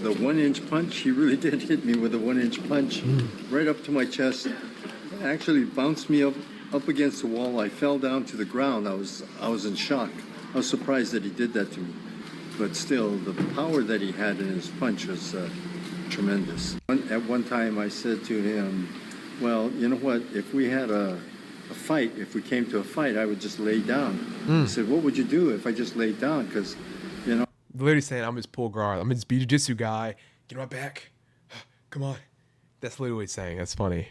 the 1-inch punch, he really did hit me with a 1-inch punch right up to my chest. It actually bounced me up against the wall. I fell down to the ground. I was in shock. I was surprised that he did that to me. But still, the power that he had in his punch was tremendous. At one time, I said to him, well, you know what, if we had a fight, if we came to a fight, I would just lay down. He said, what would you do if I just laid down? Because, you know. Literally saying, I'm his pull guard. I'm his Jiu-Jitsu guy. Get on my back. Come on. That's literally what he's saying. That's funny.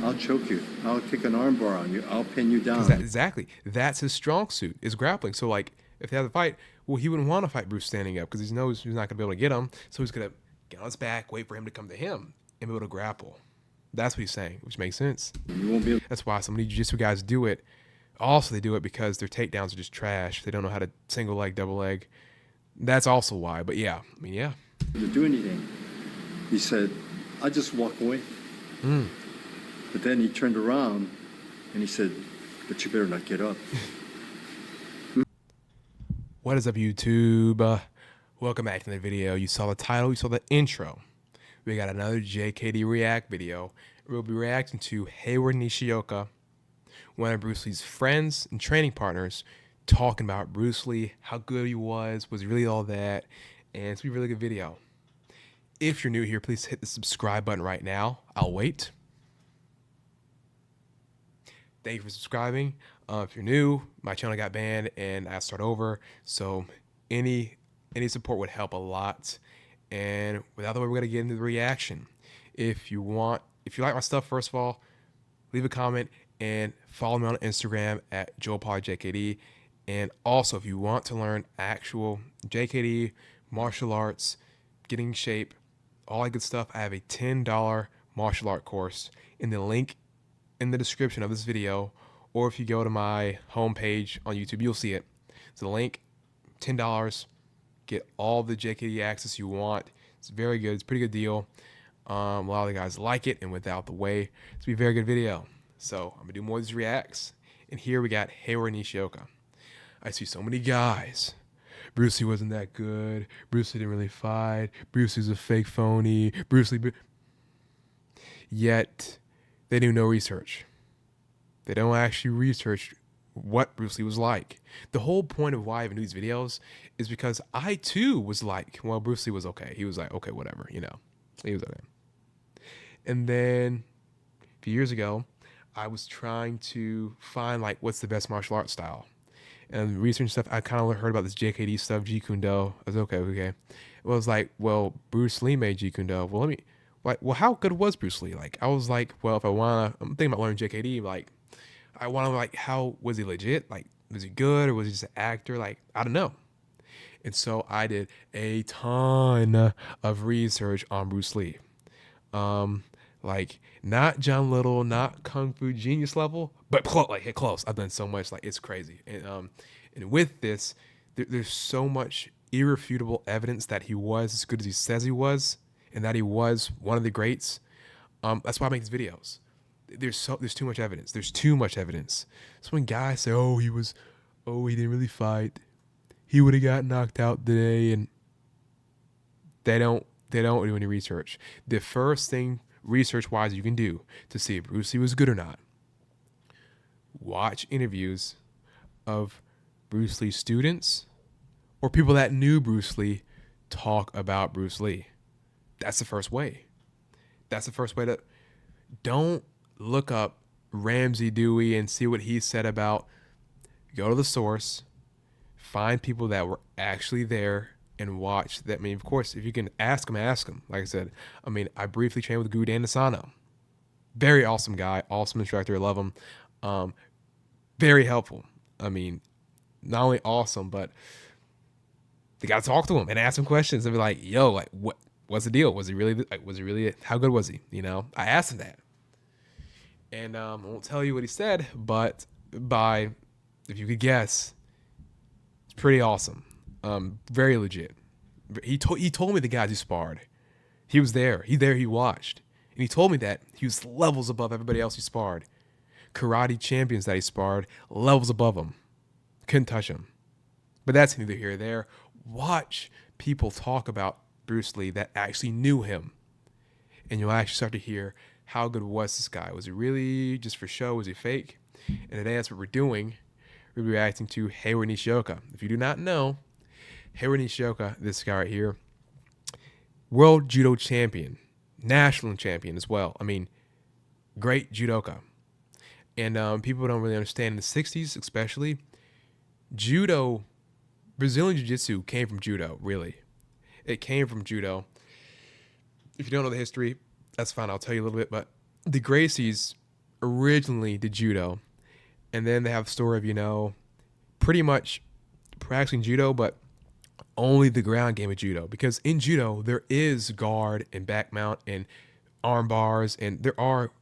I'll choke you. I'll kick an arm bar on you. I'll pin you down. Exactly. That's his strong suit, is grappling. So, like, if they have a fight, well, he wouldn't want to fight Bruce standing up because he knows he's not going to be able to get him. So he's going to get on his back, wait for him to come to him, and be able to grapple. That's what he's saying, which makes sense. You won't be able. That's why so many jiu-jitsu guys do it. Also, they do it because their takedowns are just trash. They don't know how to single leg, double leg. That's also why. But yeah, I mean, yeah. To do anything. He said, I'll just walk away. But then he turned around and he said, but you better not get up. What is up, YouTube? Welcome back to the video. You saw the title, you saw the intro. We got another JKD React video. We'll be reacting to Hayward Nishioka, one of Bruce Lee's friends and training partners, talking about Bruce Lee, how good he was he really all that, and it's gonna be a really good video. If you're new here, please hit the subscribe button right now. I'll wait. Thank you for subscribing. If you're new, my channel got banned and I start over, so any support would help a lot. And without the way, we're gonna get into the reaction. If you like my stuff, first of all, leave a comment and follow me on Instagram at Joelpollardjkd. And also, if you want to learn actual JKD, martial arts, getting in shape, all that good stuff, I have a $10 martial art course in the link in the description of this video, or if you go to my homepage on YouTube, you'll see it. So the link, $10, get all the JKD access you want. It's very good. It's a pretty good deal. A lot of the guys like it, and without the way, it's gonna be a very good video. So I'm gonna do more of these reacts. And here we got Hayward Nishioka. I see so many guys. Bruce Lee wasn't that good. Bruce Lee didn't really fight. Bruce Lee's a fake phony. Bruce Lee. Yet they do no research. They don't actually research what Bruce Lee was like. The whole point of why I even do these videos is because I too was like, well, Bruce Lee was okay. He was like, okay, whatever, you know. He was okay. And then a few years ago, I was trying to find like what's the best martial arts style. And research stuff, I kind of heard about this JKD stuff, Jeet-Kune-Do. I was okay. It was like, well, Bruce Lee made Jeet-Kune-Do. Well, how good was Bruce Lee? Like, I was like, well, I'm thinking about learning JKD, like, I want to, like, how was he legit? Like, was he good or was he just an actor? Like, I don't know. And so I did a ton of research on Bruce Lee. Like, not John Little, not Kung Fu Genius level, but close. I've done so much, like, it's crazy. And with this, there's so much irrefutable evidence that he was as good as he says he was, and that he was one of the greats. That's why I make these videos. There's too much evidence. There's too much evidence. So when guys say, he didn't really fight, he would have got knocked out today, and they don't do any research. The first thing research-wise you can do to see if Bruce Lee was good or not, watch interviews of Bruce Lee students or people that knew Bruce Lee talk about Bruce Lee. That's the first way. Don't look up Ramsey Dewey and see what he said about. Go to the source, find people that were actually there and watch that. I mean, of course, if you can ask them. Like I said, I mean, I briefly trained with Guru Dan Asano. Very awesome guy, awesome instructor. I love him. Very helpful. I mean, not only awesome, but they got to talk to him and ask him questions and be like, yo, like, what's the deal? Was he really, how good was he? You know, I asked him that. And I won't tell you what he said, but if you could guess, it's pretty awesome. Very legit. He told me the guys who sparred. He was there. He watched. And he told me that he was levels above everybody else he sparred. Karate champions that he sparred, levels above him. Couldn't touch him. But that's neither here nor there. Watch people talk about Bruce Lee that actually knew him. And you'll actually start to hear how good was this guy. Was he really just for show? Was he fake? And today that's what we're doing. We're reacting to Hayward Nishioka. If you do not know, Hayward Nishioka, this guy right here, world judo champion, national champion as well. I mean, great judoka. And people don't really understand in the 60s especially, judo, Brazilian jiu-jitsu came from judo, really. It came from judo. If you don't know the history, that's fine. I'll tell you a little bit. But the Gracies originally did judo. And then they have the story of, pretty much practicing judo, but only the ground game of judo. Because in judo, there is guard and back mount and arm bars. And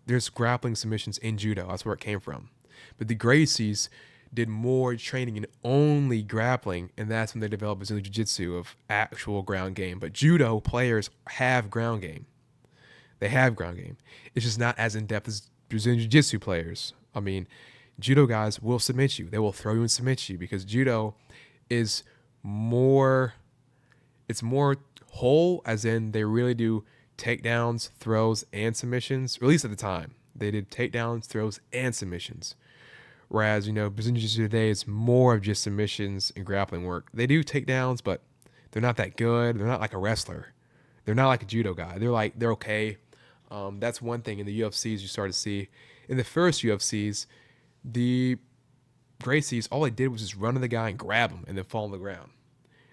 there's grappling submissions in judo. That's where it came from. But the Gracies did more training in only grappling, and that's when they developed Brazilian Jiu-Jitsu of actual ground game. But judo players have ground game. They have ground game. It's just not as in-depth as Brazilian Jiu-Jitsu players. I mean, judo guys will submit you. They will throw you and submit you because judo is more, it's more whole, as in they really do takedowns, throws, and submissions, or at least at the time. They did takedowns, throws, and submissions. Whereas, Brazilian Jiu-Jitsu today is more of just submissions and grappling work. They do takedowns, but they're not that good. They're not like a wrestler. They're not like a judo guy. They're okay. That's one thing in the UFCs you start to see. In the first UFCs, the Gracies, all they did was just run to the guy and grab him and then fall on the ground.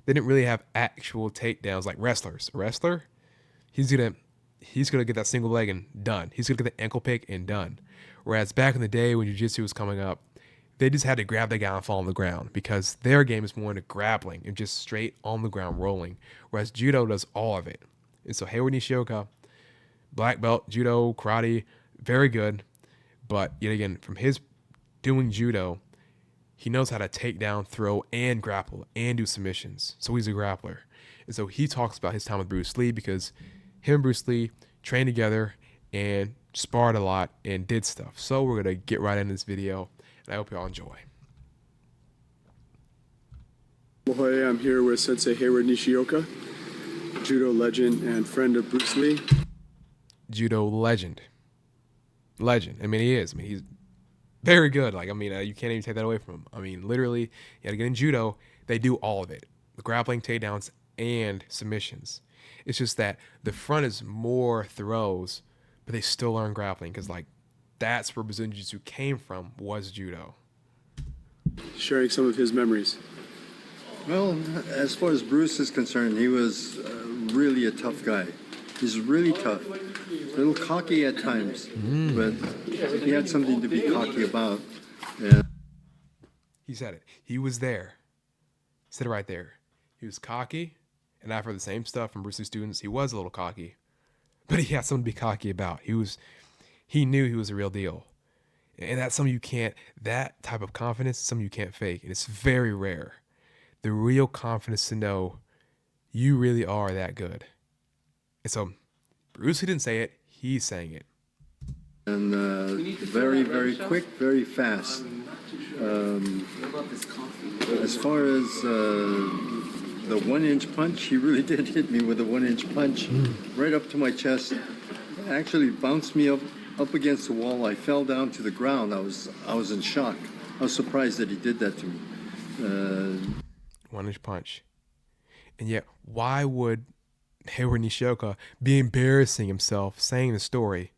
They didn't really have actual takedowns like wrestlers. A wrestler, he's gonna get that single leg and done. He's gonna get the ankle pick and done. Whereas back in the day when Jiu-Jitsu was coming up, they just had to grab the guy and fall on the ground because their game is more into grappling and just straight on the ground rolling. Whereas Judo does all of it. And so Hayward Nishioka, black belt, Judo, karate, very good. But yet again, from his doing Judo, he knows how to take down, throw, and grapple, and do submissions. So he's a grappler. And so he talks about his time with Bruce Lee because him and Bruce Lee trained together and sparred a lot and did stuff. So we're going to get right into this video, and I hope you all enjoy. Ahoy, I'm here with Sensei Hayward Nishioka, judo legend and friend of Bruce Lee. Judo legend. Legend. I mean, he is. I mean, he's very good. Like, I mean, you can't even take that away from him. I mean, literally, you got to get in judo. They do all of it. The grappling, takedowns, and submissions. It's just that the front is more throws, but they still learn grappling because, like, that's where Brazilian Jiu-Jitsu came from, was judo. Sharing some of his memories. Well, as far as Bruce is concerned, he was really a tough guy. He's really tough. A little cocky at times, but he had something to be cocky about. Yeah. He said it. He was there. He said it right there. He was cocky, and I've heard the same stuff from Bruce Lee students. He was a little cocky, but he had something to be cocky about. He knew he was a real deal. And that's something you can't, that type of confidence is something you can't fake. And it's very rare. The real confidence to know you really are that good. And so Bruce Lee didn't say it, he's saying it. And very, very quick, very fast. As far as the 1-inch punch, he really did hit me with a 1-inch punch right up to my chest. Actually bounced me up against the wall. I fell down to the ground. I was in shock. I was surprised that he did that to me. 1-inch punch. And yet, why would Hayward Nishioka be embarrassing himself saying the story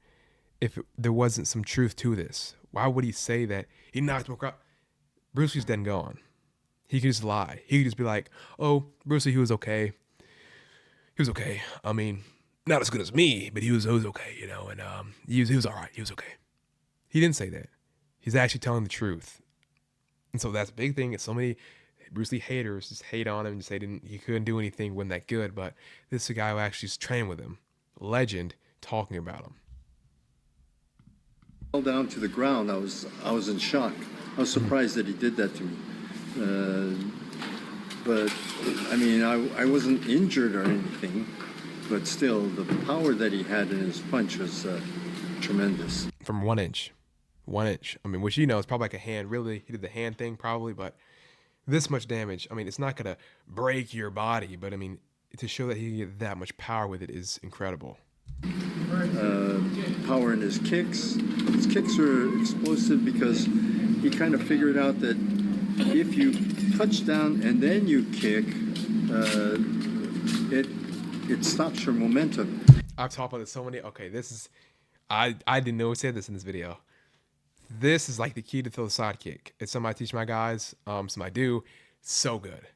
if there wasn't some truth to this? Why would he say that he knocked him across? Bruce Lee's dead and gone. He could just lie. He could just be like, oh, Bruce Lee, he was okay. He was okay. I mean, not as good as me, but he was okay, and he was all right. He was okay. He didn't say that. He's actually telling the truth. And so that's a big thing. It's so many Bruce Lee haters just hate on him and say he couldn't do anything, wasn't that good. But this is a guy who actually trained with him. Legend talking about him. Fell down to the ground. I was in shock. I was surprised that he did that to me. But I mean, I wasn't injured or anything. But still, the power that he had in his punch was tremendous. From 1 inch. 1 inch. I mean, which is probably like a hand. Really, he did the hand thing probably, but this much damage. I mean, it's not going to break your body, but I mean, to show that he can get that much power with it is incredible. Power in his kicks. His kicks are explosive because he kind of figured out that if you touch down and then you kick, it stops your momentum. I've talked about this so many. Okay, this is, I didn't know he said this in this video. This is like the key to throw the side kick. It's something I teach my guys. Something I do. So good.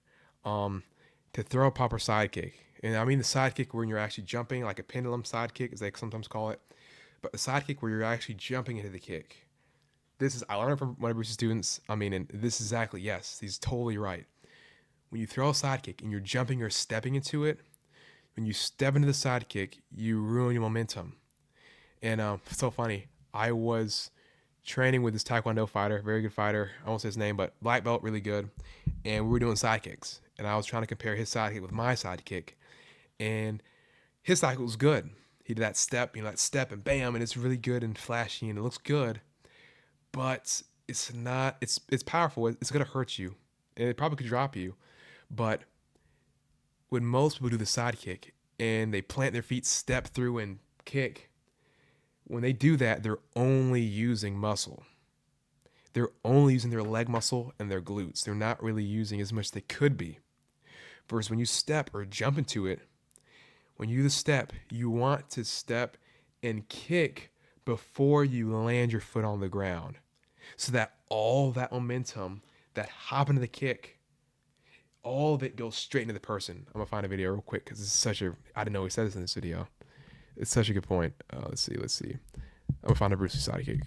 To throw a proper side kick. And I mean the side kick when you're actually jumping, like a pendulum side kick, as they sometimes call it. But the side kick where you're actually jumping into the kick. This is, I learned it from one of Bruce's students. I mean, and this is exactly, yes, he's totally right. When you throw a side kick and you're jumping or stepping into it, when you step into the side kick, you ruin your momentum. And so funny, I was training with this Taekwondo fighter, very good fighter. I won't say his name, but black belt, really good. And we were doing side kicks. And I was trying to compare his side kick with my side kick. And his side kick was good. He did that step, that step and bam, and it's really good and flashy and it looks good. But it's not, it's powerful. It's going to hurt you. And it probably could drop you. But when most people do the side kick and they plant their feet, step through and kick, when they do that, they're only using muscle. They're only using their leg muscle and their glutes. They're not really using as much as they could be. Versus when you step or jump into it, when you do the step, you want to step and kick before you land your foot on the ground. So that all that momentum, that hop into the kick, all of it goes straight into the person. I'm going to find a video real quick because it's such a, I didn't know he said this in this video. It's such a good point. Let's see. I'm going to find a Bruce Lee side kick.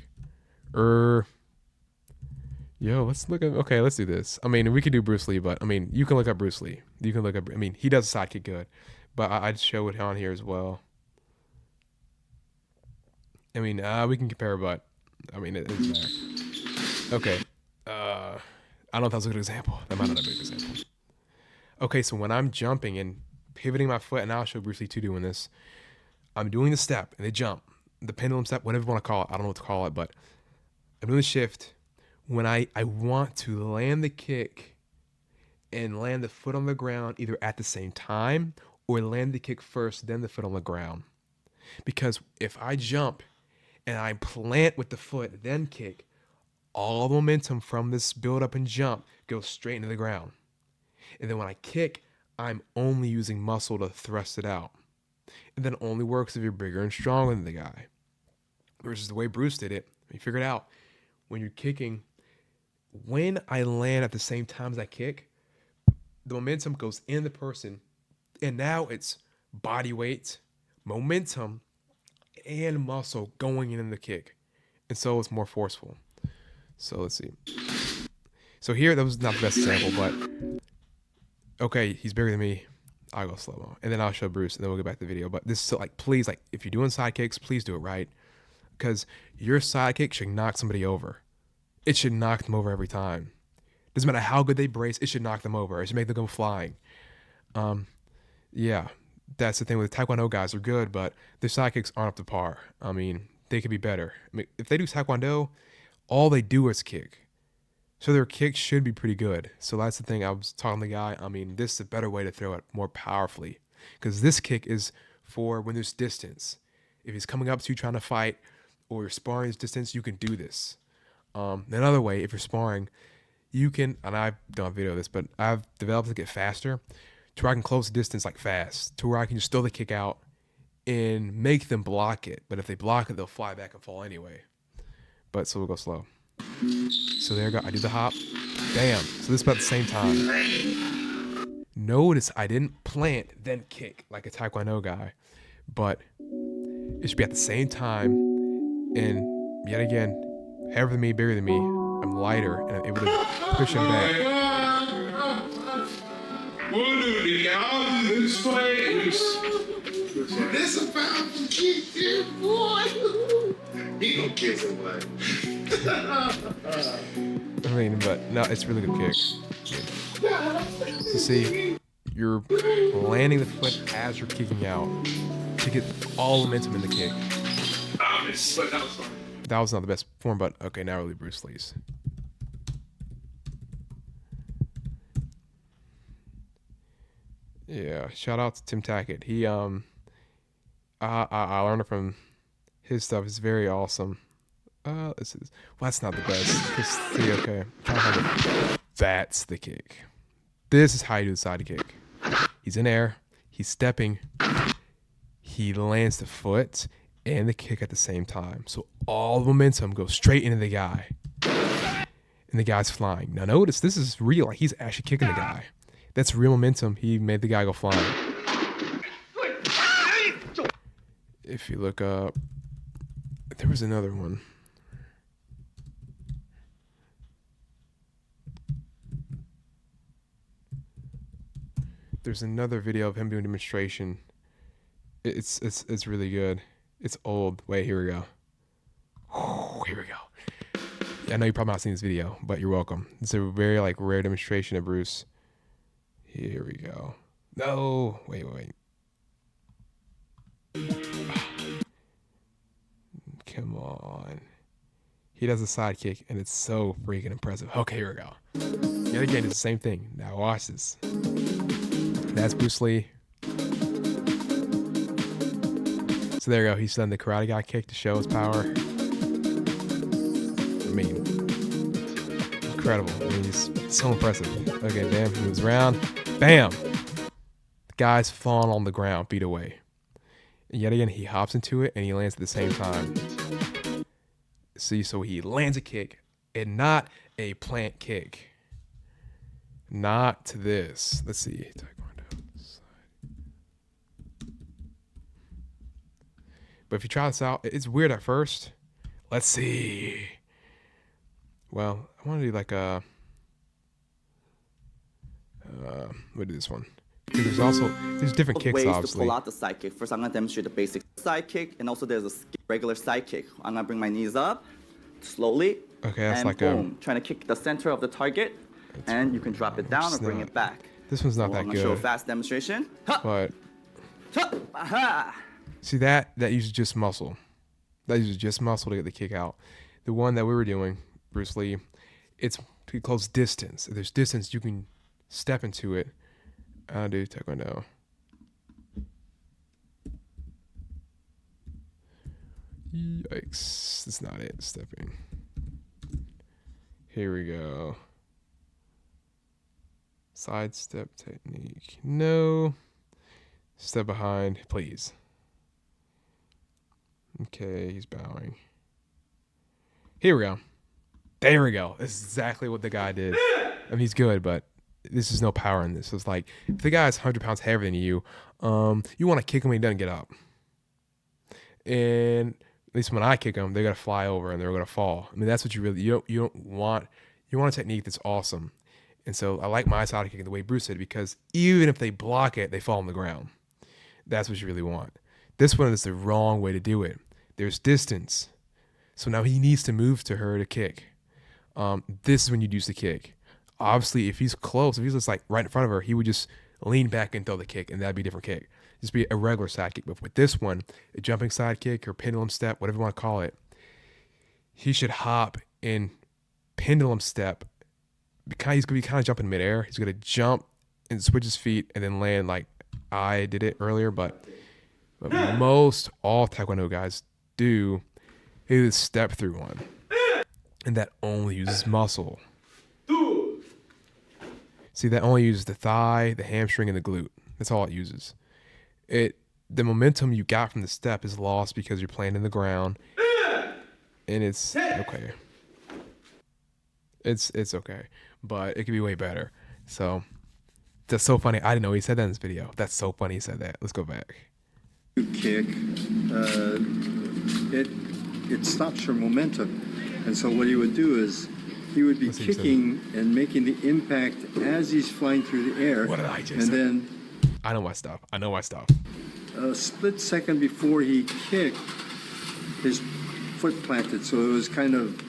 Yo, let's look at, okay, let's do this. I mean, we could do Bruce Lee, but I mean, you can look up Bruce Lee. You can look up, I mean, he does a side kick good, but I'd show it on here as well. I mean, we can compare, but I mean, it doesn't matter. Okay. I don't know if that was a good example. That might not be a good example. Okay, so when I'm jumping and pivoting my foot, and I'll show Bruce Lee too doing this, I'm doing the step and the jump, the pendulum step, whatever you want to call it. I don't know what to call it, but I'm doing the shift. When I want to land the kick and land the foot on the ground either at the same time or land the kick first, then the foot on the ground. Because if I jump and I plant with the foot, then kick, all the momentum from this build up and jump goes straight into the ground. And then when I kick, I'm only using muscle to thrust it out. And then it only works if you're bigger and stronger than the guy. Versus the way Bruce did it, he figured out when you're kicking, when I land at the same time as I kick, the momentum goes in the person. And now it's body weight, momentum, and muscle going in the kick. And so it's more forceful. So let's see. So here, that was not the best example, but okay, he's bigger than me. I'll go slow-mo. And then I'll show Bruce, and then we'll get back to the video. But this is like, please, like, if you're doing side kicks, please do it right. Because your side kick should knock somebody over. It should knock them over every time. Doesn't matter how good they brace, it should knock them over. It should make them go flying. Yeah, that's the thing with the Taekwondo guys. They're good, but their side kicks aren't up to par. I mean, they could be better. I mean, if they do Taekwondo, all they do is kick. So their kicks should be pretty good. So that's the thing. I was talking to the guy. I mean, this is a better way to throw it more powerfully. Because this kick is for when there's distance. If he's coming up to you trying to fight or you're sparring his distance, you can do this. Another way, if you're sparring, you can, and I don't have video of this, but I've developed to get faster to where I can close the distance like fast, to where I can just throw the kick out and make them block it. But if they block it, they'll fly back and fall anyway. But so we'll go slow. So there I go. I do the hop. Bam. So this is about the same time. Notice I didn't plant, then kick like a Taekwondo guy. But it should be at the same time. And yet again, heavier than me, bigger than me, I'm lighter and I'm able to push him back. We'll do it again. I'll do this place. This is about to keep you, boy. He gonna kick somebody. I mean, but no, it's a really good kick. So see, you're landing the foot as you're kicking out to get all momentum in the kick. But that was fun. That was not the best form, but okay, now really Bruce Lee's. Yeah, shout out to Tim Tackett. He I learned it from his stuff. It's very awesome. This is well, that's not the best. See, okay, that's the kick. This is how you do the side kick. He's in air. He's stepping. He lands the foot and the kick at the same time. So all the momentum goes straight into the guy. And the guy's flying. Now notice, this is real. Like, he's actually kicking the guy. That's real momentum. He made the guy go flying. If you look up, there was another one. There's another video of him doing a demonstration. It's really good. It's old. Wait, here we go. Here we go. I know you probably not seen this video, but you're welcome. It's a very like rare demonstration of Bruce. Here we go. No, wait. Come on. He does a side kick, and it's so freaking impressive. Okay, here we go. Yet again, it's the same thing. Now watch this. That's Bruce Lee. So there you go. He's done the Karate Guy kick to show his power. I mean, incredible. I mean, he's so impressive. Okay, bam. He moves around. Bam. The guy's falling on the ground, feet away. And yet again, he hops into it and he lands at the same time. See, so he lands a kick and not a plant kick. Not to this. Let's see. But if you try this out, it's weird at first. Let's see. Well, I want to do like a... we'll do this one. Because there's different kicks, ways obviously. To pull out the side kick. First, I'm going to demonstrate the basic side kick, and also there's a regular side kick. I'm going to bring my knees up slowly. Okay, that's and like boom. Trying to kick the center of the target, and you can drop it down or bring it back. This one's not So that I'm good. going to show a fast demonstration. But Aha! see, that uses just muscle. That uses just muscle to get the kick out. The one that we were doing, Bruce Lee, it's close distance. If there's distance, you can step into it. I'll do taekwondo. Yikes. That's not it. Stepping. Here we go. Side step technique. No. Step behind, please. Okay, he's bowing. Here we go. There we go. This is exactly what the guy did. I mean, he's good, but this is no power in this. So it's like, if the guy's 100 pounds heavier than you, you want to kick him when he doesn't get up. And at least when I kick them, they're gonna fly over and they're gonna fall. I mean, that's what you don't want. You want a technique that's awesome. And so I like my side kick the way Bruce did, because even if they block it, they fall on the ground. That's what you really want. This one is the wrong way to do it. There's distance. So now he needs to move to her to kick. This is when you use the kick. Obviously, if he's close, if he's just like right in front of her, he would just lean back and throw the kick, and that'd be a different kick. Just be a regular side kick. But with this one, a jumping side kick or pendulum step, whatever you want to call it, he should hop in pendulum step. He's going to be kind of jumping midair. He's going to jump and switch his feet and then land like I did it earlier. But most all Taekwondo guys do is step through one. And that only uses muscle. See, that only uses the thigh, the hamstring, and the glute. That's all it uses. The momentum you got from the step is lost because you're playing in the ground. And it's okay. It's okay. But it could be way better. So that's so funny. I didn't know he said that in this video. That's so funny he said that. Let's go back. Kick, it stops your momentum. And so what he would do is he would be kicking and making the impact as he's flying through the air. What did I just say? And then I know my stuff. A split second before he kicked, his foot planted. So it was kind of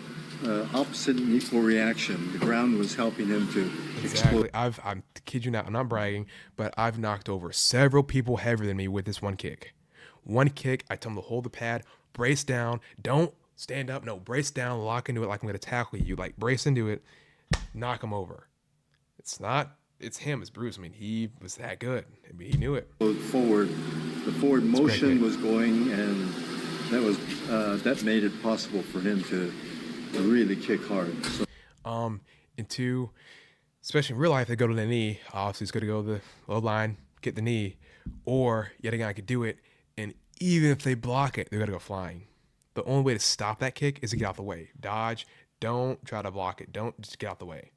opposite and equal reaction. The ground was helping him to explode. Exactly. I'm kid you not. I'm not bragging, but I've knocked over several people heavier than me with this one kick. One kick, I tell them to hold the pad, brace down, don't stand up, no, brace down, lock into it like I'm going to tackle you. Like, brace into it, knock them over. It's not it's him, it's Bruce. I mean, he was that good. I mean, he knew it. Forward, the forward motion kick. was going, and that made it possible for him to really kick hard. So, And two, especially in real life, they go to the knee. Obviously, it's going to go to the low line, get the knee, or yet again, I could do it. And even if they block it, they're going to go flying. The only way to stop that kick is to get out the way. Dodge. Don't try to block it. Don't just get out the way.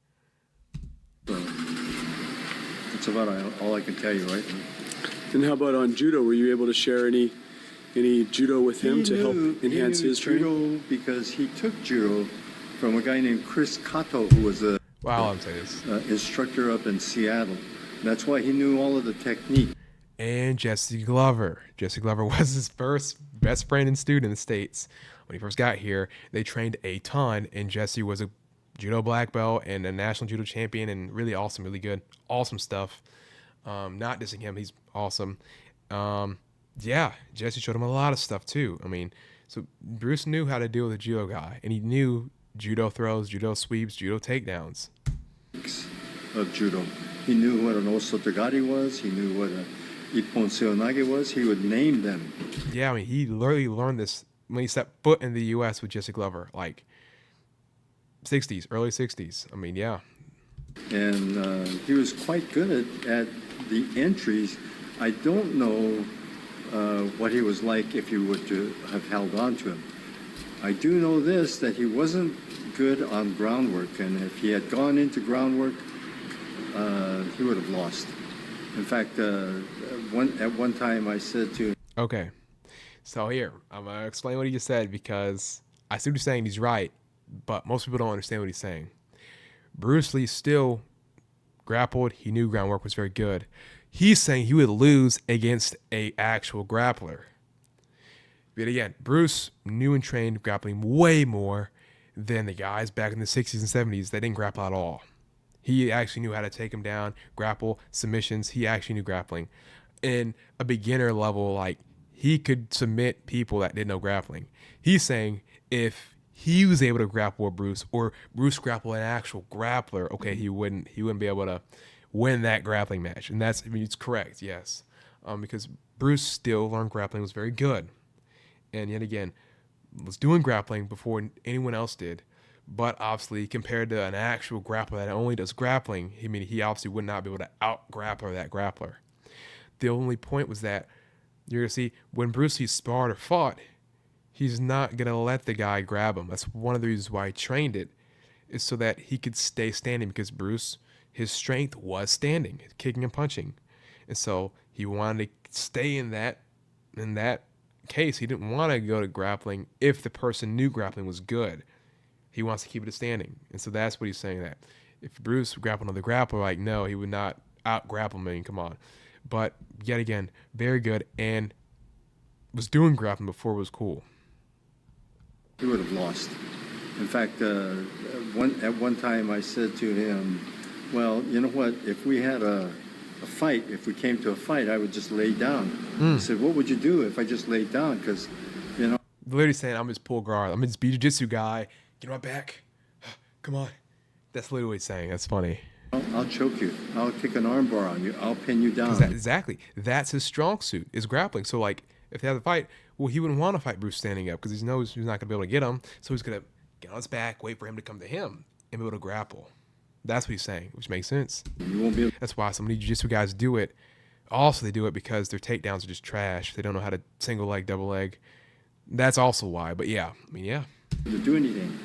that's about all I can tell you right now. And how about on judo? Were you able to share any judo with him to help enhance his training? Judo because he took judo from a guy named Chris Kato, who was a Wow, I'm saying this. instructor up in Seattle. That's why he knew all of the technique. And Jesse Glover. Jesse Glover was his first best friend and student in the States. When he first got here, they trained a ton, and Jesse was a judo black belt and a national judo champion, and really awesome, really good, awesome stuff. Not dissing him, he's awesome. Yeah, Jesse showed him a lot of stuff too. I mean, so Bruce knew how to deal with a judo guy, and he knew judo throws, judo sweeps, judo takedowns. Of judo. He knew what an osotogari was. He knew what a ippon seonage was. He would name them. Yeah, I mean, he literally learned this when he stepped foot in the U.S. with Jesse Glover, like 60s, early 60s. I mean, yeah. And he was quite good at the entries. I don't know what he was like if you were to have held on to him. I do know this, that he wasn't good on groundwork, and if he had gone into groundwork, he would have lost. In fact, at one time I said to him, Okay, so here, I'm going to explain what he just said because I see what he's saying, he's right, but most people don't understand what he's saying. Bruce Lee still grappled, he knew groundwork was very good. He's saying he would lose against a actual grappler. But again, Bruce knew and trained grappling way more than the guys back in the 60s and 70s that didn't grapple at all. He actually knew how to take him down, grapple, submissions. He actually knew grappling. In a beginner level, like, he could submit people that didn't know grappling. He's saying if he was able to grapple with Bruce, or Bruce grappled an actual grappler, okay, he wouldn't be able to win that grappling match. And that's, I mean, it's correct, yes. Because Bruce still learned grappling, was very good. And yet again, was doing grappling before anyone else did. But obviously, compared to an actual grappler that only does grappling, I mean, he obviously would not be able to out-grappler that grappler. The only point was that you're going to see when Bruce Lee sparred or fought, he's not going to let the guy grab him. That's one of the reasons why he trained it, is so that he could stay standing, because Bruce, his strength was standing, kicking and punching. And so he wanted to stay in that case. He didn't want to go to grappling if the person knew grappling was good. He wants to keep it standing. And so that's what he's saying, that if Bruce grappled another grappler, like, no, he would not out-grapple me. Come on. But yet again, very good, and was doing grappling before it was cool. he would have lost. In fact, at one time I said to him, well, you know what, if we had a fight, if we came to a fight, I would just lay down. He said, what would you do if I just laid down? Because, you know. Literally saying, I'm his pull guard. I'm his Jiu-Jitsu guy. Get on my back. Come on. That's literally what he's saying. That's funny. I'll choke you. I'll kick an arm bar on you. I'll pin you down. Exactly. That's his strong suit, is grappling. So, like, if they have a fight, well, he wouldn't want to fight Bruce standing up because he knows he's not going to be able to get him. So he's going to get on his back, wait for him to come to him, and be able to grapple. That's what he's saying, which makes sense. You won't be able. That's why so many jiu-jitsu guys do it. Also, they do it because their takedowns are just trash. They don't know how to single leg, double leg. That's also why. But yeah, I mean, yeah. To do anything.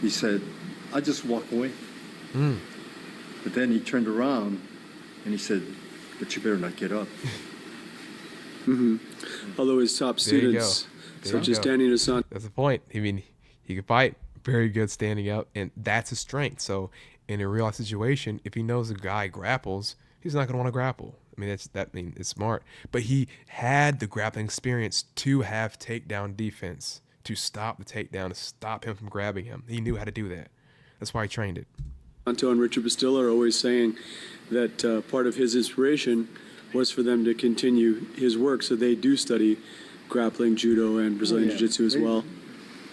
He said, I'll just walk away. But then he turned around and he said, but you better not get up. Although his top There you go. students, There such you as go. Danny Nasan, That's the point. I mean, he could fight. Very good standing up, and that's his strength. So in a real life situation, if he knows a guy grapples, he's not going to want to grapple. I mean, it's smart. But he had the grappling experience to have takedown defense, to stop the takedown, to stop him from grabbing him. He knew how to do that. That's why he trained it. Anto and Richard Bastillo are always saying that part of his inspiration was for them to continue his work, so they do study grappling, judo, and Brazilian yeah. Jiu-Jitsu as well.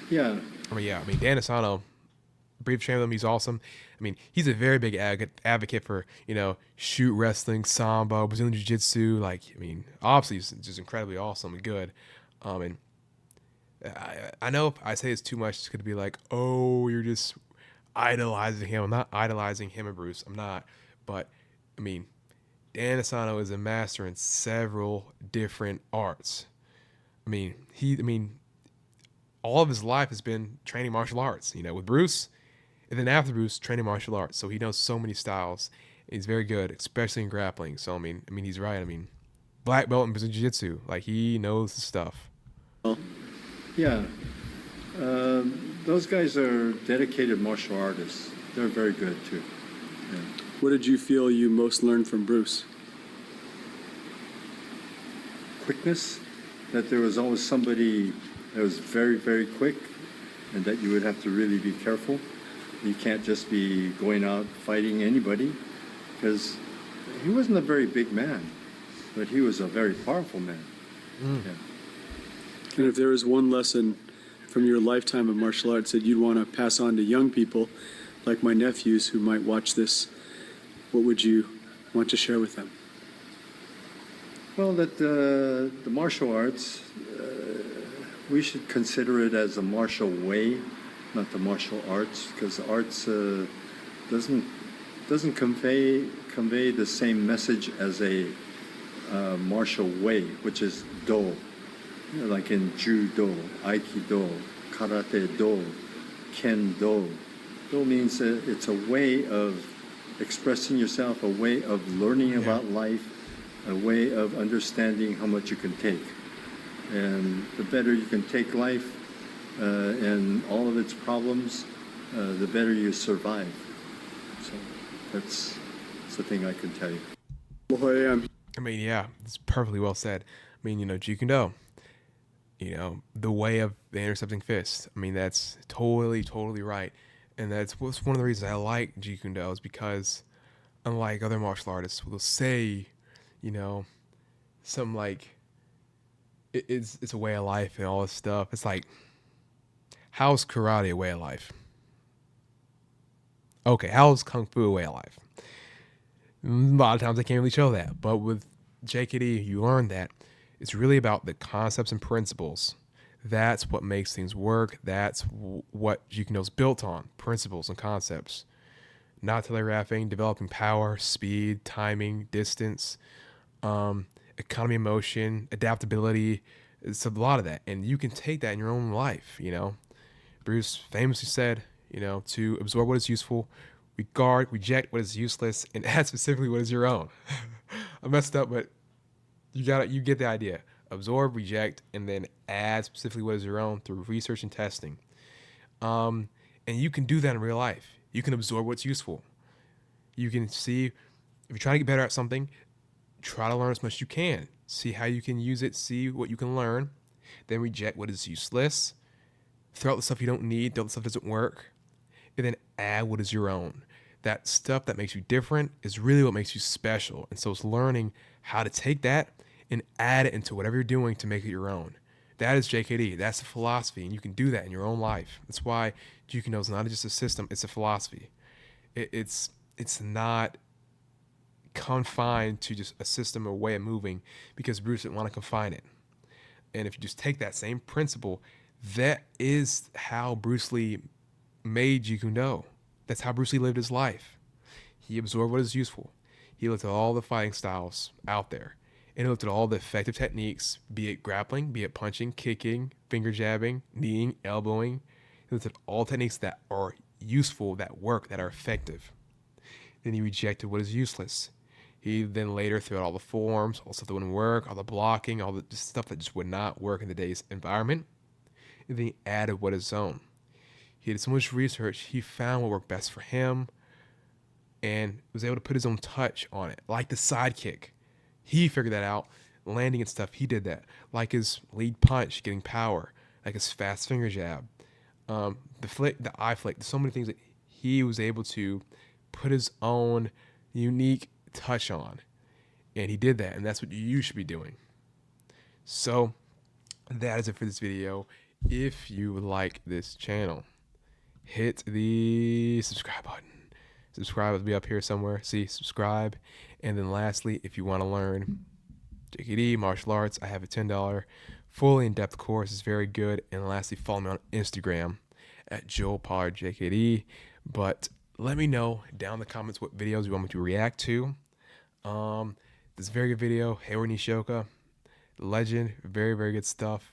Yeah. I mean, Dan Asano, brief trainer with him, he's awesome. I mean, he's a very big advocate for, shoot wrestling, sambo, Brazilian jiu-jitsu. Like, I mean, obviously he's just incredibly awesome and good. And I know if I say it's too much, it's going to be like, oh, you're just idolizing him. I'm not idolizing him and Bruce. I'm not. But, I mean, Dan Asano is a master in several different arts. I mean, all of his life has been training martial arts, with Bruce, and then after Bruce, training martial arts. So he knows so many styles. He's very good, especially in grappling. So, I mean, he's right. I mean, black belt in Brazilian Jiu-Jitsu. Like, he knows the stuff. Yeah. Those guys are dedicated martial artists. They're very good, too. Yeah. What did you feel you most learned from Bruce? Quickness, that there was always somebody that was very, very quick, and that you would have to really be careful. You can't just be going out fighting anybody, because he wasn't a very big man, but he was a very powerful man. Yeah. And if there was one lesson from your lifetime of martial arts that you'd want to pass on to young people, like my nephews who might watch this, what would you want to share with them? Well, that the martial arts, we should consider it as a martial way, not the martial arts, because arts doesn't convey the same message as a martial way, which is do, like in Judo, Aikido, Karate Do, Kendo. Do means it's a way of expressing yourself, a way of learning about life, a way of understanding how much you can take. And the better you can take life and all of its problems, the better you survive. So that's the thing I can tell you. I mean, yeah, it's perfectly well said. I mean, Jeet-Kune-Do, the way of the intercepting fist. I mean, that's totally right. And that's one of the reasons I like Jeet-Kune-Do is because, unlike other martial artists, will say, something like, it's a way of life and all this stuff. It's like, how's karate a way of life? Okay, how's kung fu a way of life? A lot of times I can't really show that, but with JKD, you learn that it's really about the concepts and principles. That's what makes things work. That's what Jeet-Kune-Do's built on, principles and concepts. Not telegraphing, developing power, speed, timing, distance, economy of motion, adaptability. It's a lot of that. And you can take that in your own life, Bruce famously said, to absorb what is useful, regard, reject what is useless, and add specifically what is your own. I messed up, but you get the idea. Absorb, reject, and then add specifically what is your own through research and testing. And you can do that in real life. You can absorb what's useful. You can see, if you're trying to get better at something, try to learn as much as you can. See how you can use it, see what you can learn. Then reject what is useless. Throw out the stuff you don't need, the stuff that doesn't work. And then add what is your own. That stuff that makes you different is really what makes you special. And so it's learning how to take that and add it into whatever you're doing to make it your own. That is JKD. That's the philosophy, and you can do that in your own life. That's why Jeet-Kune-Do is not just a system; it's a philosophy. It's not confined to just a system or way of moving, because Bruce didn't want to confine it. And if you just take that same principle, that is how Bruce Lee made Jeet-Kune-Do. That's how Bruce Lee lived his life. He absorbed what is useful. He looked at all the fighting styles out there. And he looked at all the effective techniques, be it grappling, be it punching, kicking, finger jabbing, kneeing, elbowing. He looked at all techniques that are useful, that work, that are effective. Then he rejected what is useless. He then later threw out all the forms, all the stuff that wouldn't work, all the blocking, all the stuff that just would not work in today's environment. And then he added what is his own. He did so much research, he found what worked best for him and was able to put his own touch on it, like the sidekick. He figured that out, landing and stuff. He did that, like his lead punch, getting power, like his fast finger jab, the flick, the eye flick. There's so many things that he was able to put his own unique touch on, and he did that, and that's what you should be doing. So that is it for this video. If you like this channel, hit the subscribe button, Subscribe will be up here somewhere. See, subscribe. And then lastly, if you want to learn JKD, martial arts, I have a $10 fully in-depth course. It's very good. And lastly, follow me on Instagram at Joelpollardjkd. But let me know down in the comments what videos you want me to react to. This very good video, Hayward Nishoka, legend, very, very good stuff.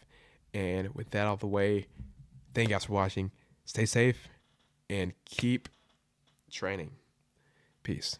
And with that out of the way, thank you guys for watching. Stay safe and keep training. Peace.